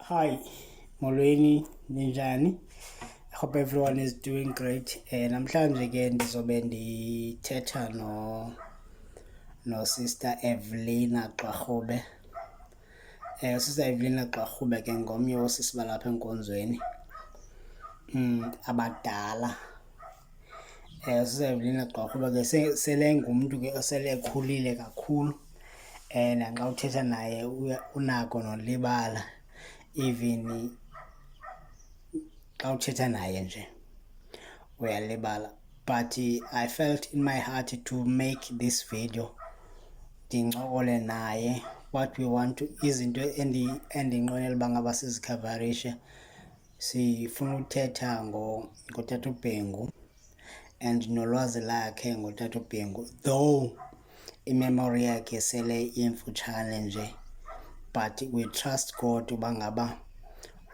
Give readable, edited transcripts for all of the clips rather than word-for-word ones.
Hi, molweni ninjani? I hope everyone is doing great. Namhlanje ke ndizobe ndithetha no Sister Evelina Gqarhube. Sister Evelina Gqarhube ke ngomnye wosisi balapha enkonzweni. Abadala. Sister Evelina Gqarhube ke sele ngumntu ke osele ekhulile kakhulu. Naxa uthetha naye unako nolibala. Even xa uthetha naye nje uyalibala, but I felt in my heart to make this video ndincokole naye what we want to izinto endinqwenela uba ngaba sizikhavarishe. Sifuna uthetha ngotata uBhengu and nolwazi lakhe ngotata uBhengu, though imemory yakhe sele imfutshane nje, but we trust God uba ngaba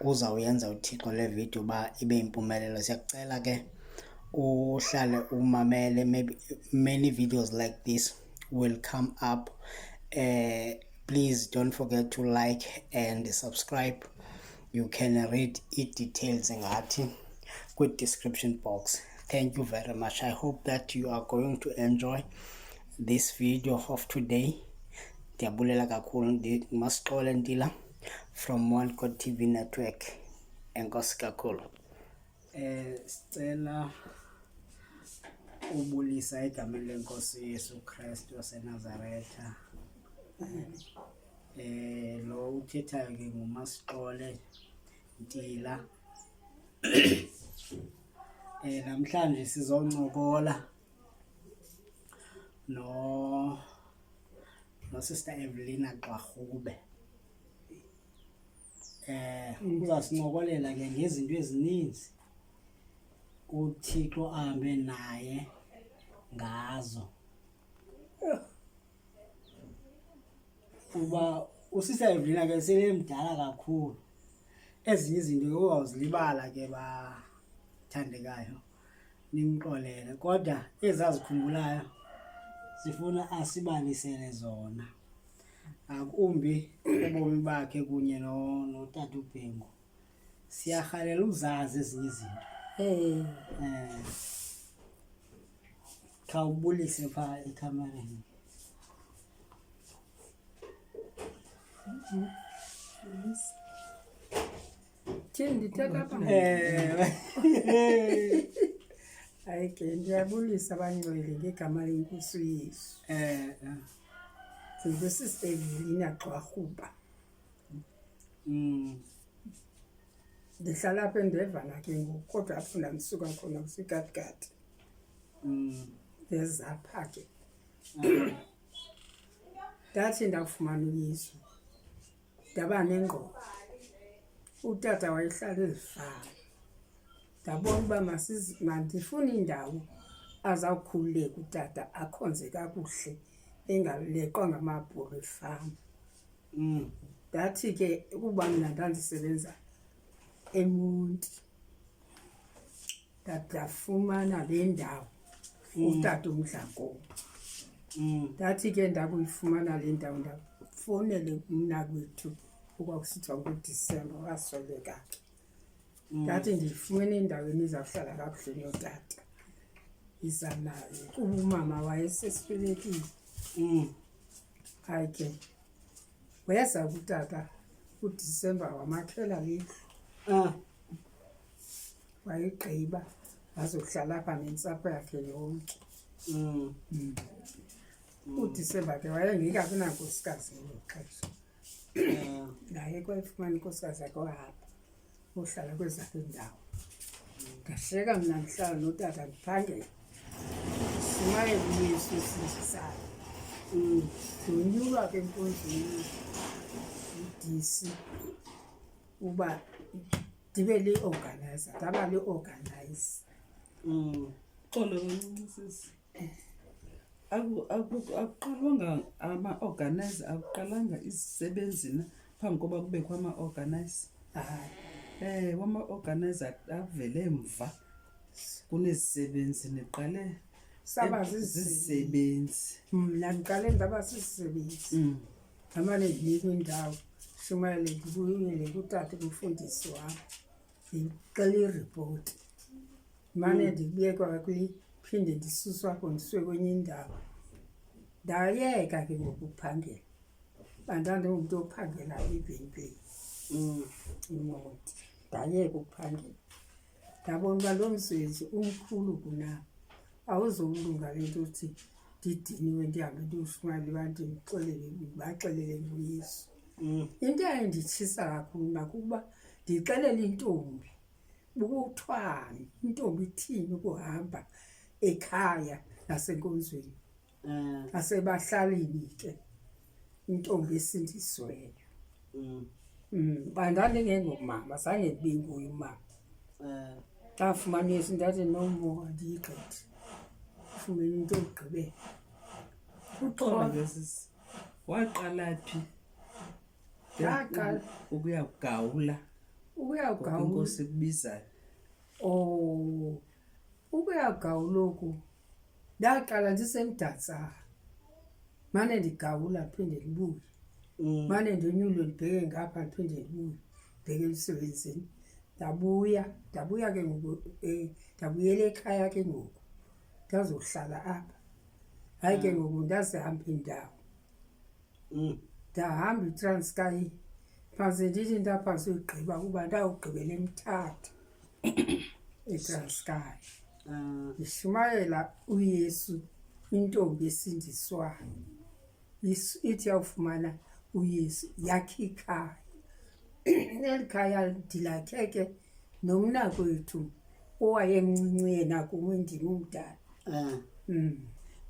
uzawuyenza uThixo le video uba ibe impumelelo. Siyakucela ke uhlale umamele, maybe many videos like this will come up. Please don't forget to like and subscribe. You can read details ngathi with description box. Thank you very much. I hope that you are going to enjoy this video of today. Ndiyabulela kakhulu, Masixole Ntila from One God TV Network. Enkosi kakhulu. Sicela ubulisa egameni lenkosi Yesu Kristu waseNazaretha. Lo uthethayo ke nguMasixole Ntila. Namhlanje sizoncokola no Sister Evelina Gqarhube. Uzasincokolela ke ngezinto ezininzi uThixo ahambe naye ngazo. Uba uSister Evelina ke selemdala kakhulu. Ezinye izinto uzawuzilibala ke bathandekayo nimxolele, kodwa ezazikhumbulayo sifuna asibalisele zona. Akumbi ubomi bakhe kunye notata uBhengu. Siyarhalela uzazi ezinye izinto. Khawubulise phaa ekhamereni. Hayi ke ndiyabulisa abangcwele ngegama lenkosi uYesu. NguSister Evelina Gqarhube. Ndihlala apha eNdevana ke ngoku, kodwa apho ndandisuka khona kuseKatikati. Ndezapha ke. Ndathi ndakufumana uYesu ndaba nengqondo. Utata wayehlala ezifama. Ndabona uba mandifune indawo azawukhululeka utata akhonze kakuhle engaleqwa ngamabhulu efama. Ndathi ke ukuba mna ndandisebenza eMonti ndafumana le ndawo utata uMdlakobo. Ndathi ke ndakuyifumana le ndawo ndafowunele umnakwethu okwakusithiwa nguDisemba wasweleka ke. Ndathi ndifumene endaweni izawuhlala kakuhle notata iza naye kuba umama wayesesibelekile. Hayi ke weza kutata uDisemba wamakhela lendlu. Wayigqiba wazohlala apha nentsapho yakhe yonke. uDisemba ke wayengekabi nankosikazi ngelo xesha. Naye kwayifumana inkosikazi yakhe wahamba uhlala kwezakhe indawo. Ndashiyeka mna ndihlala notata ndiphangela. Simayele uYesu esindisayo. Ndonyulwa ke enkonzweni uDisi uba ndibe li-organizer, ndaba li-organizer. Xolo kancinci sisi. Akuqalwanga ama-organizer, akuqalanga izisebenzi na phambi koba kubekho ama-organizer? Hayi. Wama-organizer avele emva kunezisebenzi, niqale saba zizisebenzi. Mna ndiqale ndaba sisisebenzi. Ngamane ndinikwa indawo shumayele ndibuyele kutata kumfundisi wam ndicela iripoti mane ndibekwa phinde ndisuswa apho ndisiwe kwenye indawo. Ndayeka ke ngoku ukuphangela bandandingumntu ophangelayo evenkileni imoto. Ndayeka ukuphangela ndabona uba lo msebenzi umkhulu kunam, awuzowulunga le nto uthi ndidiniwe ndihambe ndiyoshumayela ebantwini baxelele ngoYesu. Into eyayinditshisa kakhulu nakukuba ndixelele intombi bukuthwani, intombi ithini ukuhamba ekhaya nasenkonzweni nasebahlalini ke intombi esindisiweyo. Bandandingengomama, zange ndibe nguye umama. Ndafumana uYesu ndathi nomo andiyigqithi, ufumene into yokugqibela. Uxolo ke sisi, waqala phi Ndaqala ukuyagawula ukuyagawula. inkosi ekubizayo? Ukuyagawula oku ndaqala ndisemdantsane, mane ndigawula ndiphinde ndibuye, mane ndonyulo ndibheke ngapha ndiphinde ndibuye ndibheke emsebenzini. Ndabuya ke ngoku ndabuyela ekhaya ke ngoku ndazohlala apha. Hayi ke ngoku ndazihamba iindawo, ndahamba iTranskei phantse ndithi ndaphantsi uyigqiba kuba ndawugqibela eMthatha eTranskei. Ndishumayela uYesu, intombi esindiswayo ithi yawufumana uYesu yakhe ikhaya. Eli khaya ndilakhe ke nomnakwethu owayemncinci yena kum ndimdala.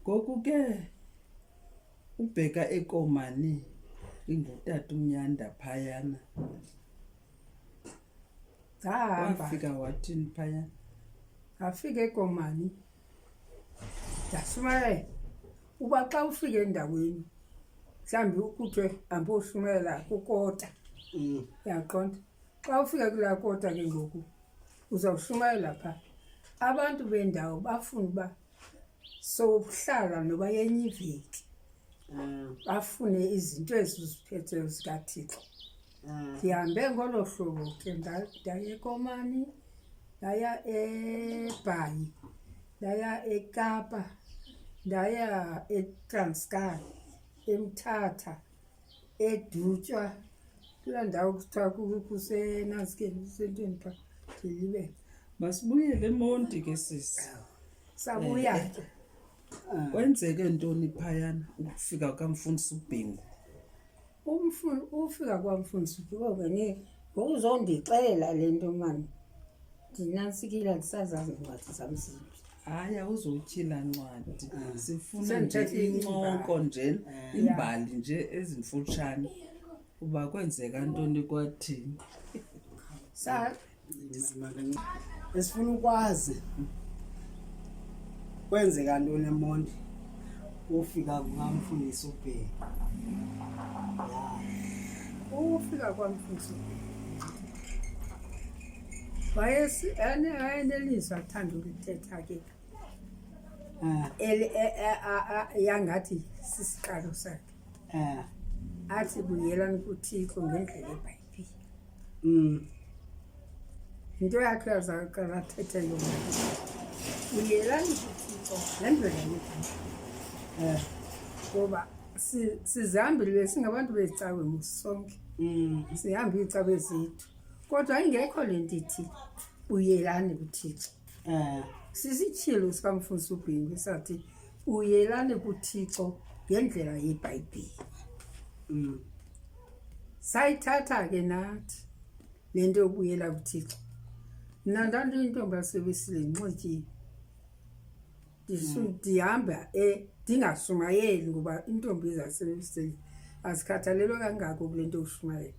Ngoku ke ubheka eKomani ingutata uNyanda phayana, Ndahamba wafika wathini phayana? ngafika eKomani ndashumayela uba xa ufika endaweni mhlawumbi kuthiwe amboshumayela kukota, uyaqonda. Xa ufika kulaa kota ke ngoku uzawushumayela phaa. Abantu bendawo bafuna uba sowuhlala noba yenye iveki, bafune izinto eziziphetheyo zikaThixo. Ndihambe ngolo hlobo ke ndaya eKomani, ndaya eBhayi, ndaya eKapa, ndaya eTranskei, eMthatha, eDutywa, kulaa ndawo kuthiwa kusenantsikeni kusentweni phaa ndilibele. Masibuyele eMonti ke sisi. Sabuya ke Kwenzeke ntoni phayana ukufika kaMfundisi uBhengu? ufika kwamfundisi ubhengu ngokuzondixelela le nto mani, ndinantsikile andisazazi ncwadi zam zimbi. Hayi, awuzotyhila ncwadi, sifuna nje Sendithethe incoko nje, imbali nje ezimfutshane uba kwenzeka ntoni kwathini. Esifuna ukwazi kwenzeka ntoni eMonti ufika kumfundisi uBhengu. Ufika kwamfundisi wayenelizwi athanda ukulithetha ke yangathi sisiqalo sakhe, athi buyelani kuThixo ngendlela eBhayibhile. Into yakhe yazaqala athethe yona, buyelani kuThixo ngendlela eBhayibhile, ngoba sizihambile singabantu bezicawe musonke, sihamba iicawe zethu, kodwa ingekho le nto ithi buyelani kuThixo. Sisitshilo sikamfundisi uBhengu sathi buyelani kuThixo ngendlela yeBhayibhile. Sayithatha ke nathi le nto yobuyela kuThixo. Mna ndandiyintombi yaseWesile ndinxityile, ndihamba ndingashumayeli ngoba iintombi zaseWesile azikhathalelwa kangako kule nto yoshumayela.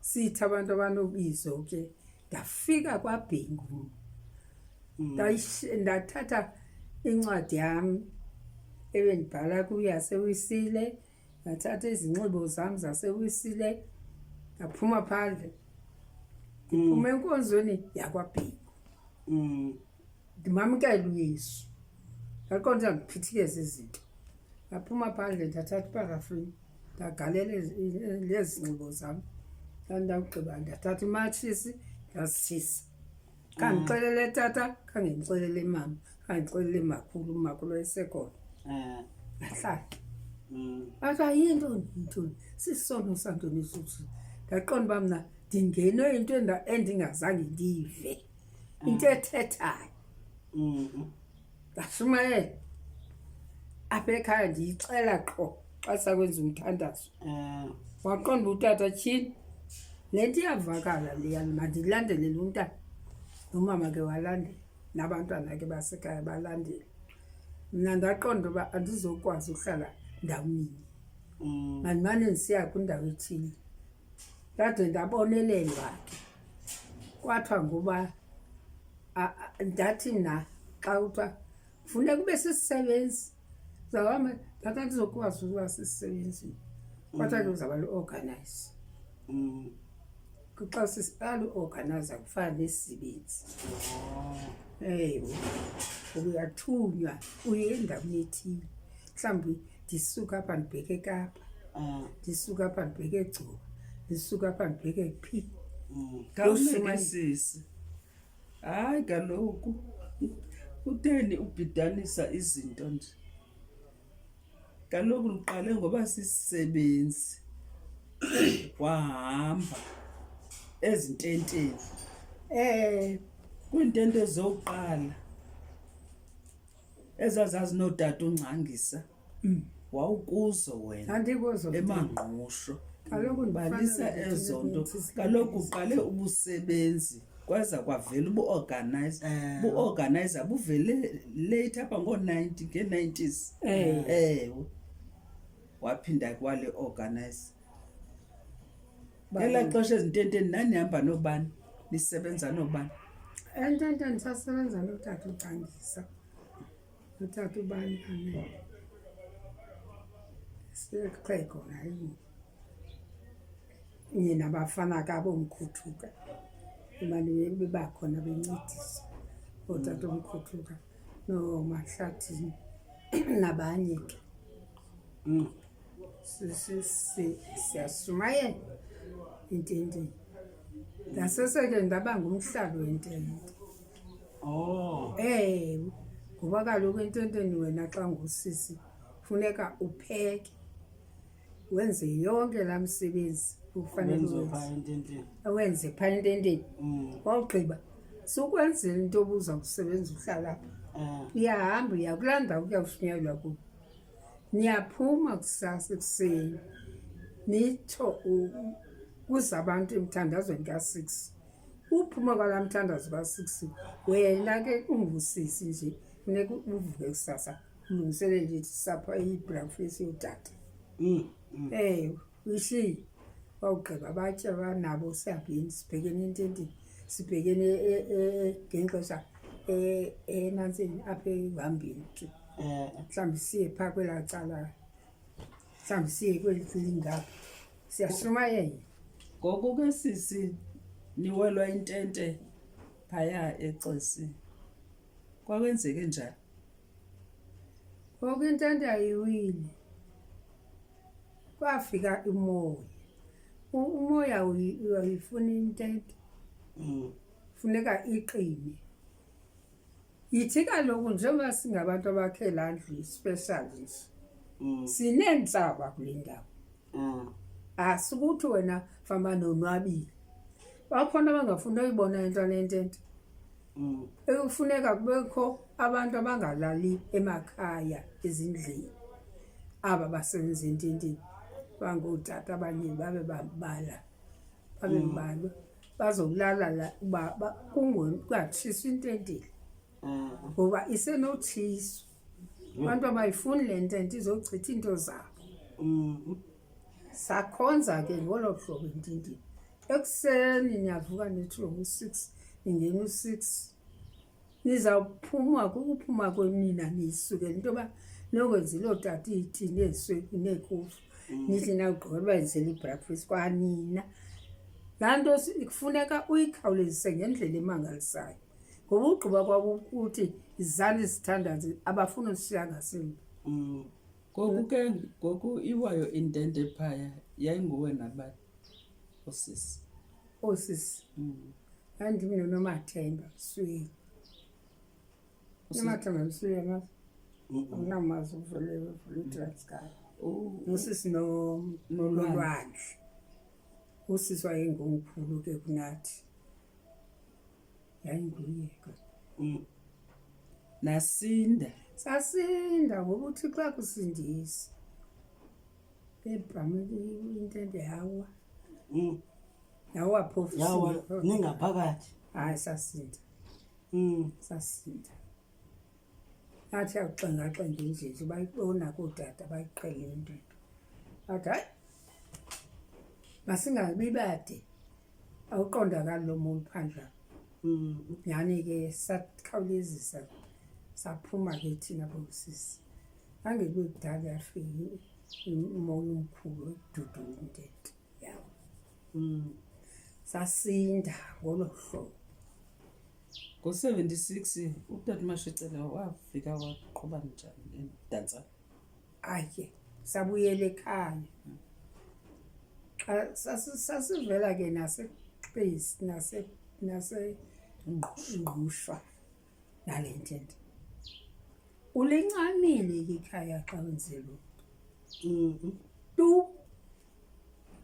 Sithi abantu abanobizo ke ndafika kwaBhengu, ndathatha incwadi yam ebendibhala kuyo yaseWesile, ndathatha izinxibo zam zaseWesile, ndaphuma phandle ndiphuma enkonzweni yakwaBhengu ndimamkela uYesu. Ndaqonda ndiphithikeze izinto, ndaphuma phandle ndathatha iparafini ndagalela lezi nxibo zam. Ndawugqiba ndathatha imatshisi ndazisisa. Khandixelele tata, khange ndixelele mama, khange ndixelele makhulu, umakhulu esekhona. Ndahlala. Bathi yintoni sisono santoni isuthi. Ndaqonda uba mna ndingenwe into endingazange ndiyive, into ethethayo. Ndashumayela apha ekhaya ndiyixela qho xa sakwenza umthandazo. Waqonda utata tyhini le nto iyavakala leyana mandilandelele umntana. Nomama ke walandela, nabantwana ke basekhaya balandela. Mna ndaqonda uba andizokwazi uhlala ndawoninye, mandimane ndisiya kwindawo ethile. Ndade ndabonelelwa ke, kwathiwa ngoba ndathi mna xa kuthiwa funeka ube sisisebenzi, uzawuhamba ndathi andizokwazi ukuba sisisebenzini. Kwathiwa ke uzawuba lu-organize. Xa sisalu-organizer kufana nesisebenzi. Ewe, uyathunywa uye endaweni ethile. Mhlawumbi ndisuka apha ndibheke eKapa, ndisuka apha ndibheke eGcuwa, ndisuka apha ndibheke phi. Khawuhlekisise. Hayi kaloku utheni ubhidanisa izinto nje? Kaloku luqale ngoba sisisebenzi wahamba ezintenteni. Kwiintente zokuqala ezazinotata uNgcangisa, wawukuzo wena Andikuzo eMangqusho. kaloku Balisa ezo nto. Kaloku uqale ubusebenzi kwaza kwavela ubu-organizer buvele late apha ngoo-90 ngee-90s. Ewe, waphinda kwale-organize. Ngelaa xesha ezintenteni nanihamba noobani, nisebenza noobani? Ententeni ndisasebenza notata uNgcangisa, notata ubani ane siqhego naye kunye nabafana kabomkhuthuka emane bebakhona bencedisa, ootata omkhuthuka nooMahlathini nabanye ke. Siyashumayela ententeni. Ndaseseke ndaba ngumhlali wentente. Ewe, ngoba kaloku ententeni wena xa ngusisi funeka upheke, wenze yonke laa msebenzi ufanele wenze phaa ententeni. Wawugqiba sukwenzela into obuza kusebenza uhlala apha. Uyahamba uya kulaa ndawo kuyawushunyayelwa kuyo. Niyaphuma kusasa ekuseni nitsho kuza abantu emthandazweni ka-6. Uphuma kwalaa mthandazo ka-6 wena ke ungusisi nje funeka uvuke kusasa ulungiselele nje sapha i-breakfast yotata. Ewe, uyishiye. Wawugqiba batye banabo siyabhini sibhekene ententeni, sibhekene ngexesha enantsini apha ehambeni ke. Mhlawumbi siye phaa kwelaa cala, mhlawumbi siye kweli lingapha. Siyashumayela. Ngoku ke sisi niwelwa intente phaya eXesini. Kwakwenzeke njani? Ngoku intente ayiwile, kwafika umoya. Umoya uyayifuna intente, funeka iqine. Yithi kaloku njengoba singabantu abakhe laa ndlu ispecial nje, sineentsaba kule ndawo. Asikuthi wena famba nonwabile. Bakhona abangafuni uyibona into lentente. Ekufuneka kubekho abantu abangalali emakhaya ezindlini, aba basebenza ententeni. Bangootata abanye babe bambalwa, bazolala la uba kungatshiswa intenteni ngoba isenotshiswa. Abantu abayifuni le ntente, izochitha iinto zabo. Sakhonza ke ngolo hlobo ententeni. Ekuseni niyavuka nithiwe u-6, ningena u-6. Nizawuphuma kukuphuma kwenina niyisukele into yoba nokwenzela ootata iti neeswekhi neekofu. Nithi nawugqiba benzela i-breakfast kwanina. Laa nto kufuneka uyikhawulezise ngendlela emangalisayo ngoba ugqiba kwabo ukuthi izani izithandazi abafuni usishiya ngasemva. Ngoku iwayo intente phaya yayinguwe nabani osisi. Osisi andim noNomathemba Msweli. Nomathemba Msweli amazi unamazi uvule iTranskei. Nosisi Nolwandle. Usisi wayengomkhulu ke kunathi. Yayinguye ke. Nasinda. Sasinda ngoba uThixo akusindisa. Ebhameli intente yawa. Yawa phofu. Yawa ningaphakathi. Hayi sasinda. Sasinda. Athi akuxenga nje bayibona kootata bayiqhele into. Athi hayi masingabi bade awuqondakali lo muntu phandle. Yani ke sakhawulezisa saphuma ke thina bosisi. Angeke kudala yafika umoya omkhulu edudula intente yawo. Sasinda ngolo hlobo. Ngo-76 uTata Mashicela wafika waqhuba njani edansa? Ake sabuyela ekhaya. Sasivela ke naseXesi nase Ngqushwa nale ntente. Ulincamile ke ikhaya xa wenzelo. Tu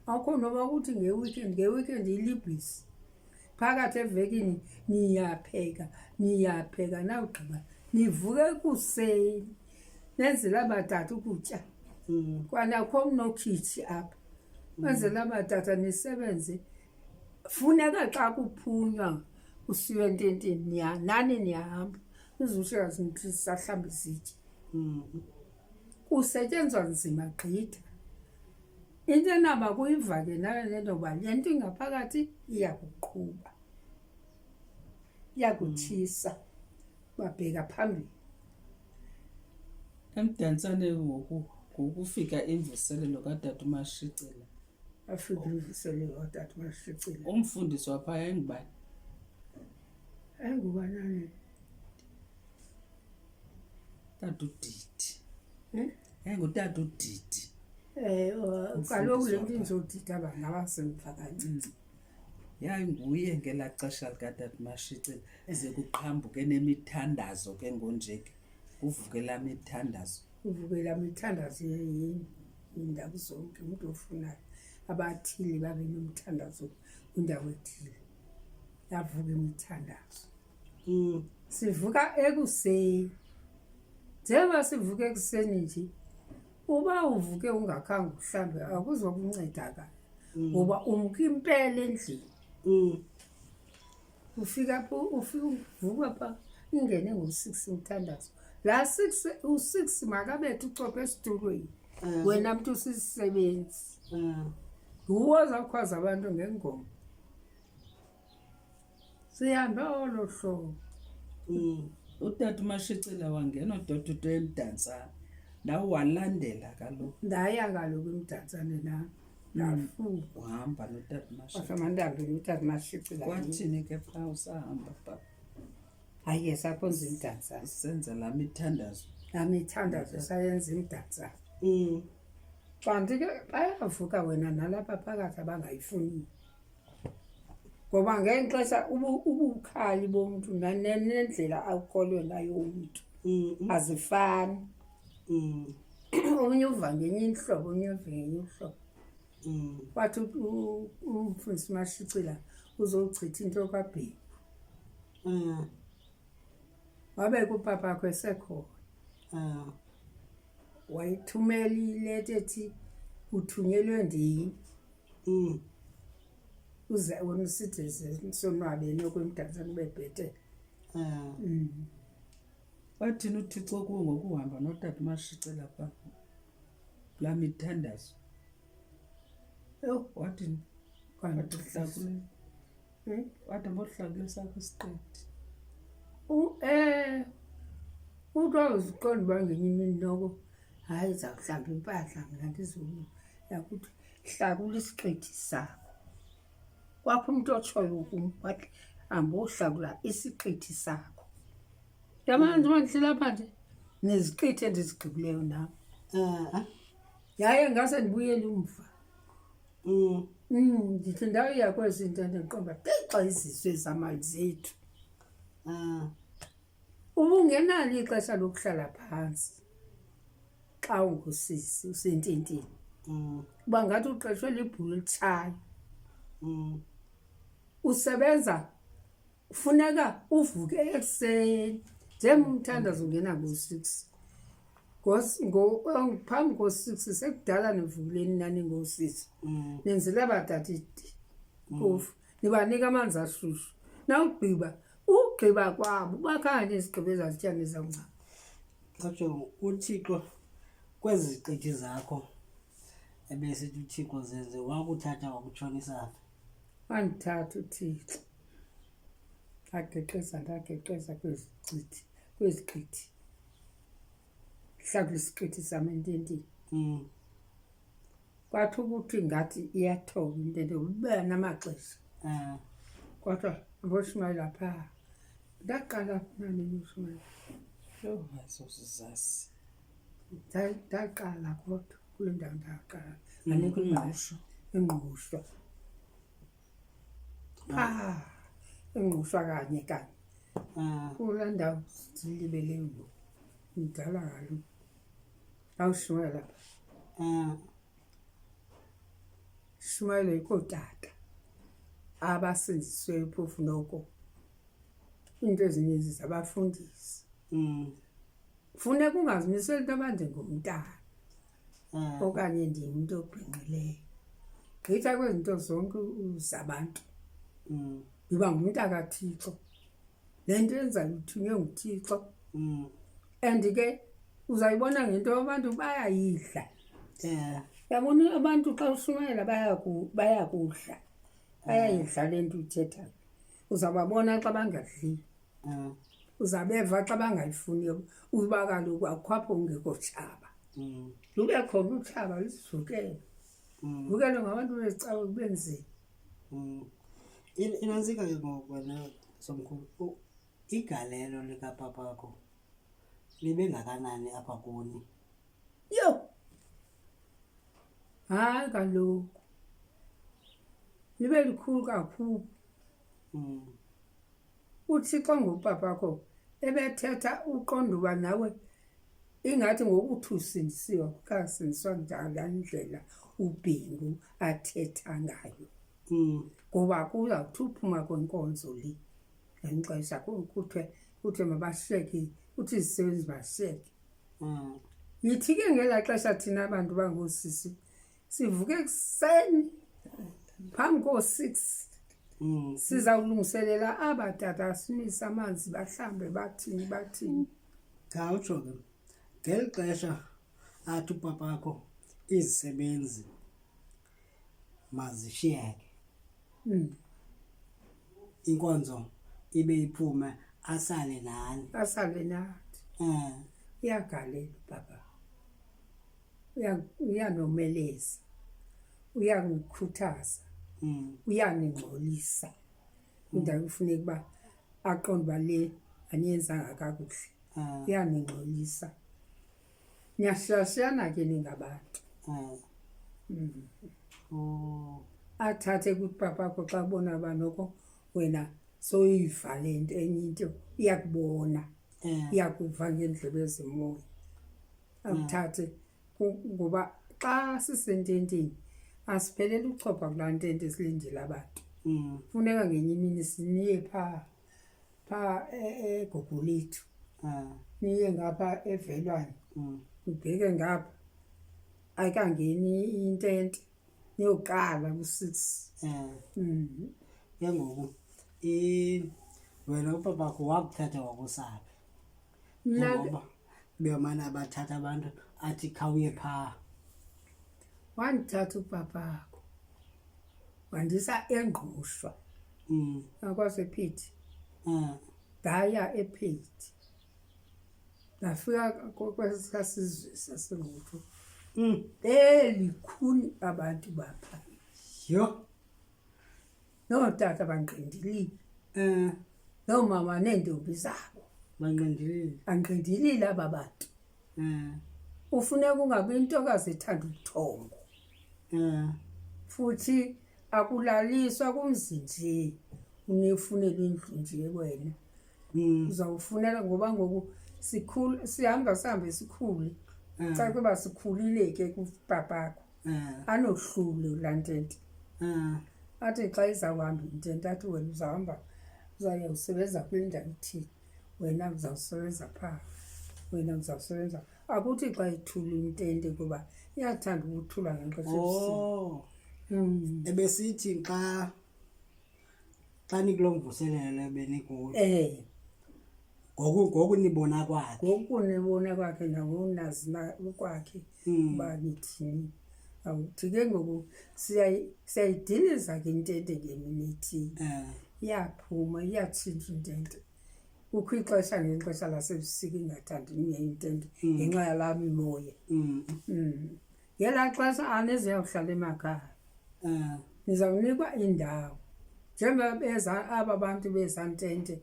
akho noma ukuthi ngeweekend ilibhisi. Phakathi evekini niyapheka nawugqiba nivuke kuseni nenzela abatata ukutya. Kwanakho mnokhithi apha. Nenzela abatata nisebenze. Funeka xa kuphunywa usiwe ententeni nani niyahamba. Izushikazi nithi sahlamba izitya. Kusetyenzwa nzima gqitha. Into enaba kuyiva ke nayo lento ba le nto ingaphakathi iyakuqhuba. Iyakutshisa. Babheka phambili. Emdantsane ngokufika imvuselelo kaTata Mashicela. Afika imvuselelo kaTata Mashicela. Umfundisi wapha yayingubani? Ayingubani? Tata uDidi. Yayingutata uDidi. Kaloku le nto indizodida abantu abasemva kancinci. Yayinguye ngelaa xesha likatata Mashicela ze kuqhambuke nemithandazo ke ngonje ke. Uvukela mithandazo. Uvukela mithandazo yindawo zonke umuntu ofunayo. Abathile babe nomthandazo kwindawo ethile. Yavuka imithandazo. Sivuka ekuseni. Njengoba sivuka ekuseni nje uba uvuke ungakhange uhlambe akuzokuncedakala ngoba umka impela endlini. Ufika uvuka pha ingene ngo-6 umthandazo. La 6 u6 makabethe ucophe esitulweni. Wena muntu usisebenzi. Uwo zakhwaza abantu ngengoma. Sihambe olo hlobo. uTata Mashicela wangena uDodudo emdansa nawe walandela kaloku. Ndaya kaloku emdansane na. Nafu Uhamba noTata Mashicela. wasamandambe noTata Mashicela. Kwathini ke pha usahamba pha? Hayi sakhonza imdansa. Senza la mithandazo. La mithandazo sayenza imdansa. Kanti ke bayavuka wena nalapha phakathi abangayifuni. Ngoba ngexesha ubukhali bomuntu nendlela akholwe ngayo umuntu azifani. Omunye uva ngenye inhlobo omunye uva ngenye inhlobo. Wathi umfundisi Mashicela uzochitha into kaBheki. Wabe kupapa wakho esekhona. Wayithumela ileta ethi uthunyelwe ndini. Uze wona usithi sonwabeni okwemdantsane bebhethe. Wathini uThixo kuwo ngokuhamba noTata Mashicela pha la mithandazo? Wathini? Wathi hlakule. Wathi mbohlakule sakho isiqedi. Uthiwa uziqonda uba ngenye imini noko hayi zakuhlamba impahla mina ndizulu yakuthi hlakula isiqithi sakho. Kwakho umuntu otshoyo kum wathi hamba uhlakula isiqithi sakho. Yamanzi mandihlela phandle neziqithi endizigqibileyo nawe. yaye ngase ndibuyele umva. Ndithi ndawuya kwezinto ndiqomba xa izizwe zamali zethu. Ubungenalo ixesha lokuhlala phantsi xa ungusisi usententeni. Kuba ngathi uqeshwe libhulu elitshayo. Usebenza kufuneka uvuke ekuseni njengomthandazo ungena ngo-6 phambi ko-6 sekudala nivukileni nani ngosisi nenzela abadade phofu nibanika amanzi ashushu nawugqiba kwabo bakhange nezigqibo ezazityane zangca. Cajongo uThixo kwezi ziqithi zakho ebesithi uThixo zenze wakuthatha wakutshonisa phi? Wandithatha uThixo ndageqeza kwezi qithi hlakula isiqithi sam ententeni. Kwathi ukuthi ngathi iyathoba intente uba namaxesha kodwa ngoshumayela phaa ndaqala nani noshumayela Asozizazi. ndaqala kodwa kule ndawo ndaqala anikho ingqushwa ingqushwa kanye kula ndawo zilibele ngo ndala ngalo awushumayela shumayelo yikotata abasindiswe phofu noko into ezininzi zabafundisi. Funeka ungazimiseli into abanje ngumntana okanye ndimntu obhinqileyo. Gqitha kwezinto zonke zabantu yiba ngumntu kaThixo. Le nto yenzayo uthunywe nguThixo and ke uzayibona ngento abantu bayayidla. Yabona abantu xa ushumayela bayakudla bayayidla le nto uthethayo. Uzababona xa bangadliyo. Uzabeva xa bangayifuniyo uba kaloku akukho apho ungekho tshaba. Lube khona utshaba lisivukele. Vukele ngabantu bezicawe kube nzima. Inantsika ke ngoku wena somkhulu igalelo likapapakho libe ngakanani apha kuni? Yo! Hayi kaloku libe likhulu kakhulu. UThixo ngupapakho ebethetha uqonda uba nawe ingathi ngokuthi usindisiwe kasindiswa njalo indlela uBhengu athetha ngayo. Ngoba kuzawuthi uphuma kwenkonzo le ngexesha kuthiwe mabashiyeke uthi izisebenzi bashiyeke. Yithi ke ngelaa xesha thina abantu bangoosisi sivuke ekuseni phambi ko-6 sizawulungiselela abatata simise amanzi bahlambe bathini. Khawutsho ke ngeli xesha athi upapakho izisebenzi mazishiyeke inkonzo ibe iphume asale nathi. Uyagalela baba. Uyanomeleza. Uyakukhuthaza. Uyaningxolisa. Indawo kufuneka uba aqonde uba le aniyenzanga kakuhle. Uyaningxolisa. Niyashiyashiyana ke ningabantu. Athathe kuthi papakho xa kubona uba noko wena soyiva le nto enye into iyakubona. Iyakuva ngeendlebe ezimoya. Akuthathe ngoba xa sisententeni asipheleli uchopha kulaa ntente esilindile abantu. Funeka ngenye imini siniye phaa eGugulethu. Niye ngapha eVelwane. Ubheke ngapha ayikangeni intente niyoqala ku-6. Ke ngoku wena upapakho wakuthatha wakusaphi? Ngoba beyomane abathatha abantu athi khawuye phaa. Wandithatha upapakho wandisa engqushwa akwasePhithi. Ndaya ePhithi ndafika kwesasizwe sasengqushwa belikhuni abantu bapha. Yho! Nootata banqindilile. Noomama neentombi zabo banqindilile banqindilile aba bantu. ufuneka ungabi intokazi ethanda ubuthongo futhi akulaliswa kumzi nje unefunela indlu nje wena uzawufunela ngoba ngoku sihamba sikhule xa kuba sikhulile ke kupapakho anohlule ulantente athi xa izawuhamba intente athi wena uzahamba uzawusebenza kule ndawo ithile wena uzawusebenza phaa wena uzawusebenza akuthi xa ithula intente kuba iyathanda ukuthula ngexesha ebusika ebesithi xa nikulomvuselelo benikuyo ngoku nibona kwakhe ngoku nibona kwakhe nawonazi kwakhe uba nithini awuthi ke ngoku siyayidiliza ke intente ngemini ethile iyaphuma iyatshintsha intente kukho ixesha ngexesha lasebusika ingathandi nye intente ngenxa yalaa mimoya ngelaa xesha aniziyawuhlala emakhaya nizawunikwa indawo njengoba beza aba bantu bezantente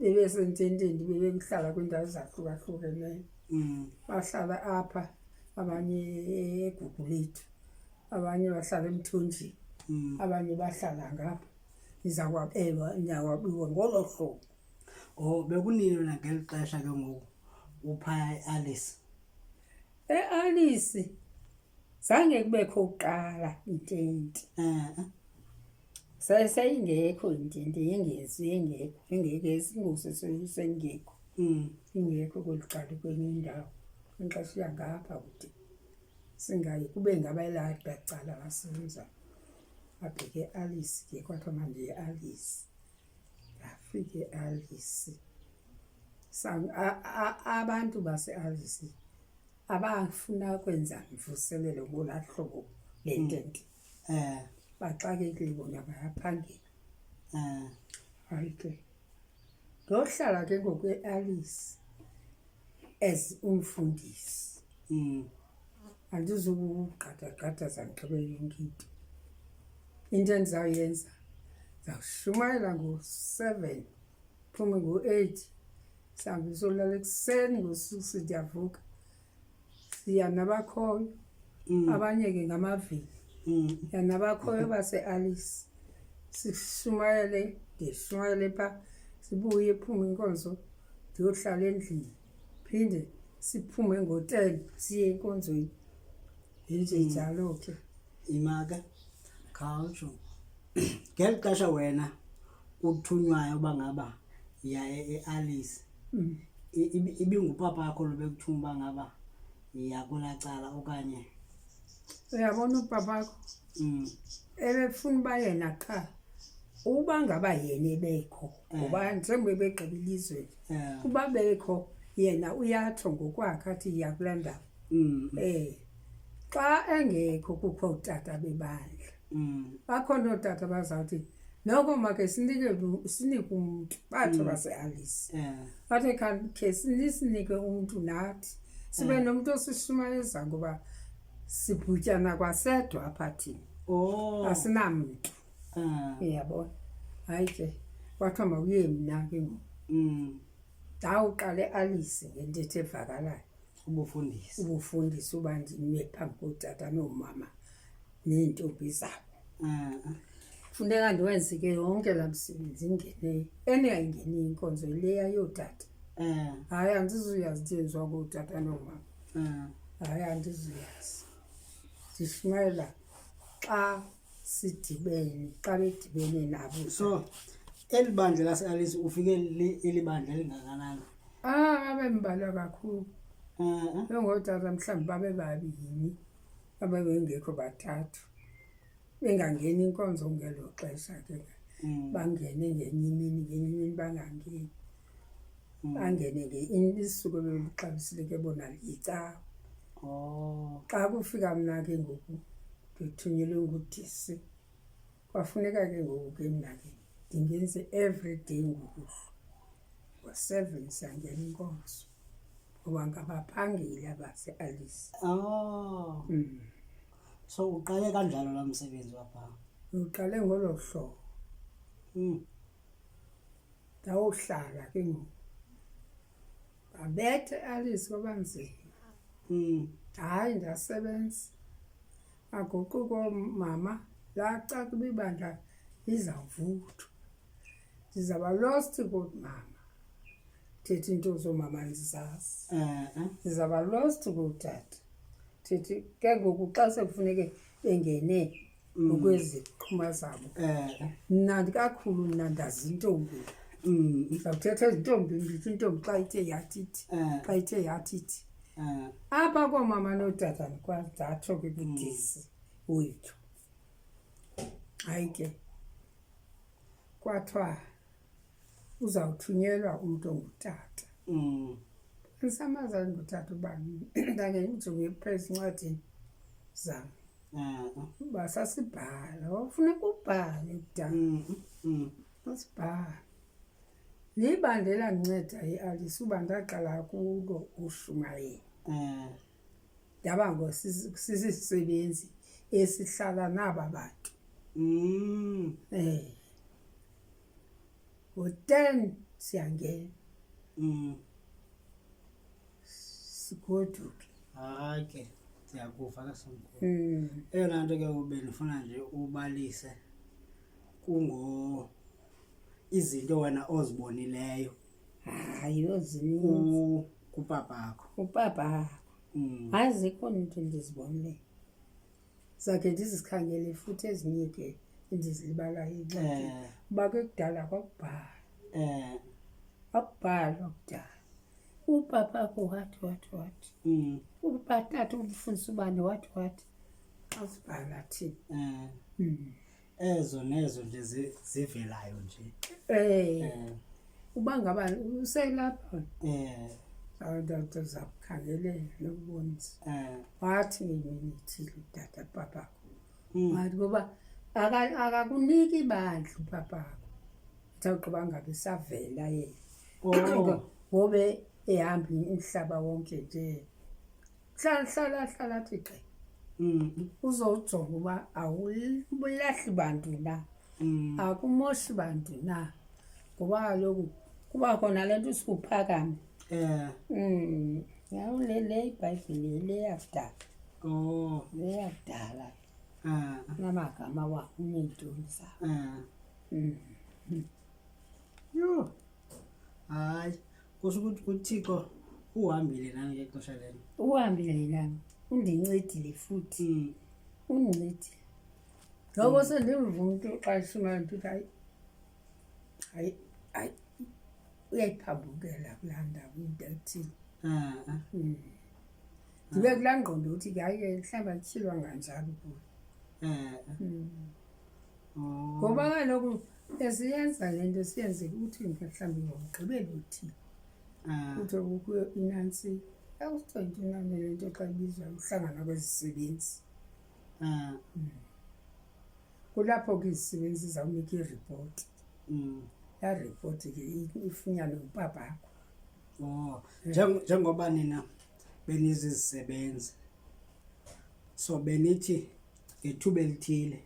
bebesententeni bebekuhlala kwiindawo ezahlukahlukeneyo bahlala apha abanye eGugulethu abanye bahlala emthonjeni abanye bahlala ngapha niyakwabiwa ngolo hlobo bekunini nangeli xesha ke ngoku uphaya eAlice eAlice zange kubekho uqala intente sayingekho intente ingekho esingusengekho ingekho kweliqala kwenye indawo inxesha yangapha kude singayi kube ngabayelapha bacala basebenza abheke eAlice ke kwathiwa manje eAlice afike eAlice abantu baseAlice abafuna kwenza mvuselelo ngolaa hlobo lentente baxakekile bona bayaphangela hayi ke ndohlala ke ngoku eAlice as umfundisi andizukugqadagqada zandigqibe yonke into endizawuyenza zawushumayela ngo-7 phume ngo-8 sihambe solala ekuseni ngosuku siyavuka siya nabakhoyo abanye ke ngamavili yanabakhoyo baseAlice sishumayele ngeshumayele phaa sibuye ephume inkonzo ndiyohlala endlini phinde siphume ngo-10 siye enkonzweni njalo ke imaka khawutsho ngeli xesha wena uthunywayo uba ngaba iya eAlice ibingupapa wakho lo bekuthuma uba ngaba iya kulaa cala okanye uyabona upapakho ebefuna uba yena qha uba ngaba yena ebekho ngoba njengoba begqiba ilizweni uba bekho yena uyatsho ngokwakhe athi iya kulaa ndawo xa engekho kukho utata bebandla bakhona ootata bazawuthi noko makhe sinike umntu batsho baseAlice bathi khe sinike umntu nathi sibe nomntu osishumayeza ngoba sibhutyana kwasedwa apha thina asinamntu uyabona hayi ke kwathiwa mawuye mna ke ngoku ndawuqala eAlice ngento ethi evakalayo ubufundisi uba ndime phambi kootata noomama neentombi zabo funeka ndiwenze ke yonke laa msebenzi ingeneyo endingayingeniyo inkonzo leya yootata hayi andizuyazi tyenziwa ngootata noomama hayi andizuyazi ndishumayela xa bedibene nabo so eli bandla laseAlice ufike eli bandla elingakanani abembalwa kakhulu bengootata mhlawumbi babe babini abebengekho bathathu bengangeni inkonzo ngelo xesha ke bangene ngenye imini bangangeni bangene isuku beluxabisile ke bona liyicawa xa kufika mna ke ngoku ndithunyelwe ngudisi kwafuneka ke ngoku ke mna ke ndingenze everyday ngoku ngo-7 siyangena inkonzo ngoba ngabaphangeli abaseAlice so uqale kanjalo laa msebenzi wapha uqale ngolo hlobo ndawuhlala ke ngoku babethe eAlice kwabanzima hayi ndasebenza aguquko mama lacaca uba ibandla lizawuvuthwa ndizawuba lost kodwa mama thetha into zoomama ndizazi ndizawuba lost kootata thethi ke ngoku xa sekufuneke bengene ngokweziqhuma zabo mnandi kakhulu mna ndazi intombi ndizawuthetha ezintombi ndithi intombi xa ithe yathithi xa ithe yathithi apha koomama nootata ndikwazi ndatsho ke kudisi wethu hayi ke kwathiwa uzawuthunyelwa umntu ongutata ndisamazana ngutata ubani ndangendijonge pheza encwadini zam uba sasibhala wafuneka ubhale kudala asibhala libandela ndinceda iAlice uba ndaqala kulo ushumayela ndaba ngosisisebenzi esihlala naba bantu ngo-10 siyangena sigoduke hayi ke ndiyakuva kasomkhulu eyona nto ke bendifuna nje ubalise izinto wena ozibonileyo hayi ozininzi kupapakho upapa azikho nto ndizibonileyo zakhe ndizikhangele futhi ezinye ke endizilibalayo uba ke kudala kwakubhalwa kudala upapakho wathi upatata umfundisa ubani wathi asibhala thina ezo nezo nje zivelayo nje uba ngaba uselapha zawukhangelela nokubonisa wathi ngemini ithile utata papakho wathi ngoba akakuniki bandla upapakho ndizawugqiba ngabe savela yena ngobe ehamba umhlaba wonke nje hlala athi xe uzowujonga uba awulahli bantu na akumoshi bantu na ngoba kaloku kuba khona le nto sikuphakame le iBhayibhile le yakudala le yakudala namagama wakho uneentoni zawo yho hayi kusho ukuthi uThixo uhambile nani ngexesha lelo uhambile nami undincedile futhi undincedile ngoba sendimva umntu xa eshumayo ndithi hayi uyayiphambukela kulaa ndawo into ethile ndibe kulaa ngqondo uthi ke hayi ke mhlawumbi atyhilwa nganjalo kuyo ngoba kaloku esiyenza le nto siyenzeka uthi mhlawumbi ngomgqibelo uthile kuthiwe kukho inansi awusithiwa yintoni le nto xa ibizwa uhlangana kwezisebenzi kulapho ke izisebenzi zizawunika iripoti laa ripoti ke ifunyanwe ngupapakho njengoba nina benizizisebenzi so benithi ngethuba elithile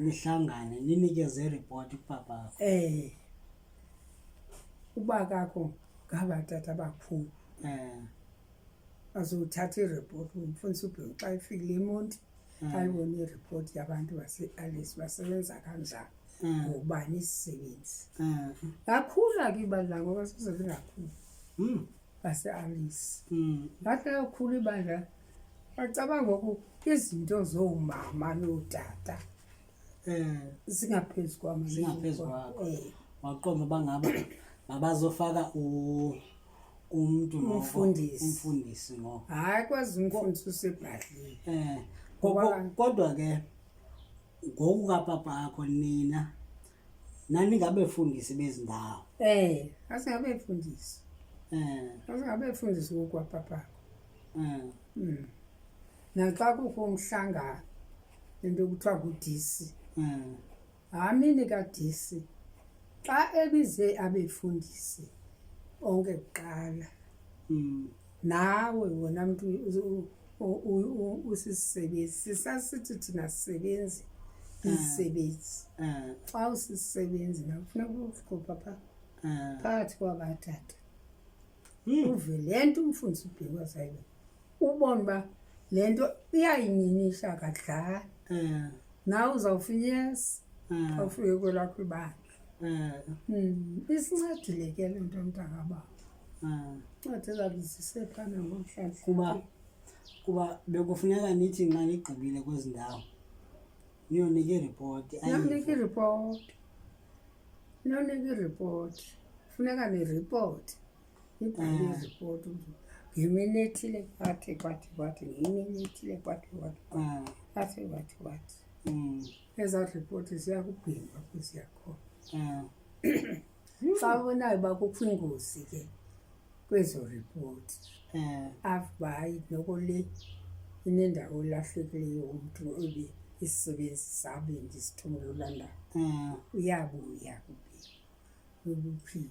nihlangane ninikeze iripoti kupapakho uba kakho ngabatata abakhulu azothatha iripoti umfundisi ubheki xa efikile emonti ayibone iripoti yabantu baseAlice basebenza kanjani ngobani isisebenzi kakhula ke ibandla ngoba sizobe ngakhulu baseAlice ngathi kakhulu ibandla bacabanga ngoku izinto zoomama nootata zingaphezu kwakho waqonda uba ngaba mabazofaka umntu umfundisi ngo hayi kwazi umfundisi usebhadleni kodwa ke ngoku kapapakho nina nangabefundisi bezindawo asingabefundisi asingabefundisi ngokwapapakho naxa kukho umhlangano into kuthiwa ngudisi hamini kadisi xa ebize abefundisi onke kuqala nawe wona mntu usisebenzi sisasithi thina sisebenzi izisebenzi xa usisebenzi nakufuneka uvuko papa phakathi kwabatata uve le nto umfundisi ubheki wazayo ubone uba le nto iyayinyinisha kadlala. Nawe uzawufika yes xa ufike kwelakho ibandla. Isincedile ke le nto mntakababa. Ncede ezakuzise phana ngomhlahla. Kuba bekufuneka nithi nxa nigqibile kwezi ndawo niyonika iripoti. Niyonika iripoti. Funeka niripoti. Nibhale iripoti. Ngemini ethile kwathi, ngemini ethile kwathi. Ezaa ripoti ziya kubhengwa kweziyakhona. Xa ubonayo uba kukho ingozi ke kwezo ripoti, avuba hayi noko le inendawo elahlekileyo umntu obe isisebenzi sabe ndisithumela ulandana, uyabuya kubuphi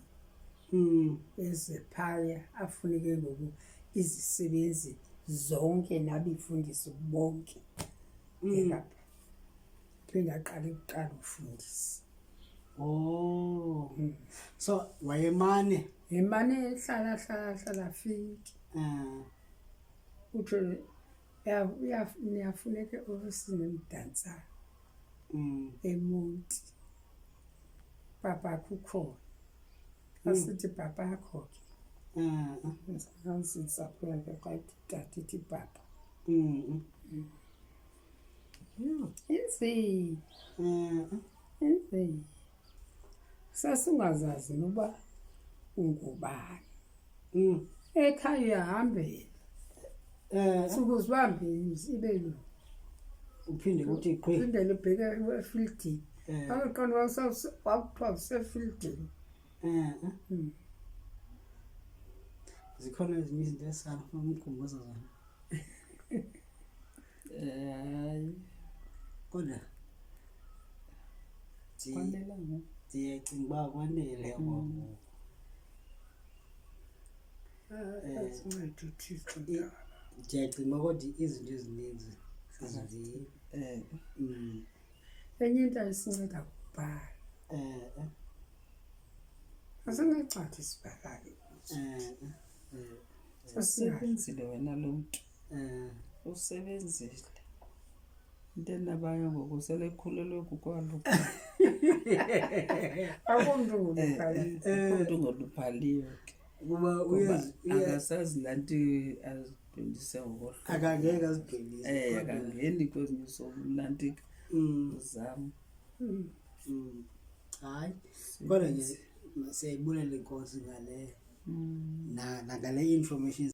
eze phaya afune ke ngoku izisebenzi zonke nabefundisi bonke phinde aqale kuqala ufundisa. So wayemane hlala fiki utsho niyafuneka ofisini emdantsana eMonti. Papakho ukhona, asithi papakho ke ansitsapho yakhe xa itata ithi papa. Inzima sasingazazi noba ungubani. Ekhaya uyahambela ntsuku zibambini ibe lo uphinde uthi qhwi phindele ubheke efildini. Awuqonda wakuthiwa usefildini. Zikhona ezinye izinto esingafuna umkhumbuza zona. Kodwa ndiyacinga uba kwanele ngoku. Ndiyacinga uba kodwa izinto ezininzi enye into ayisinceda kubhala. Asingacadi sibhalayo. Usebenzile wena lo mntu. Usebenzile. Into enabayo ngoku selekhulelwe kukwalo. Akumntu ngolubhaliyo. Umntu ngolubhaliyo ke. Kuba akasazi laa nto azibhendise ngokohlobo. akangeke azibhekise. Akangeni kwezinye sobulantika uzama. Hayi kodwa ke siyayibulela inkosi ngale nangale information.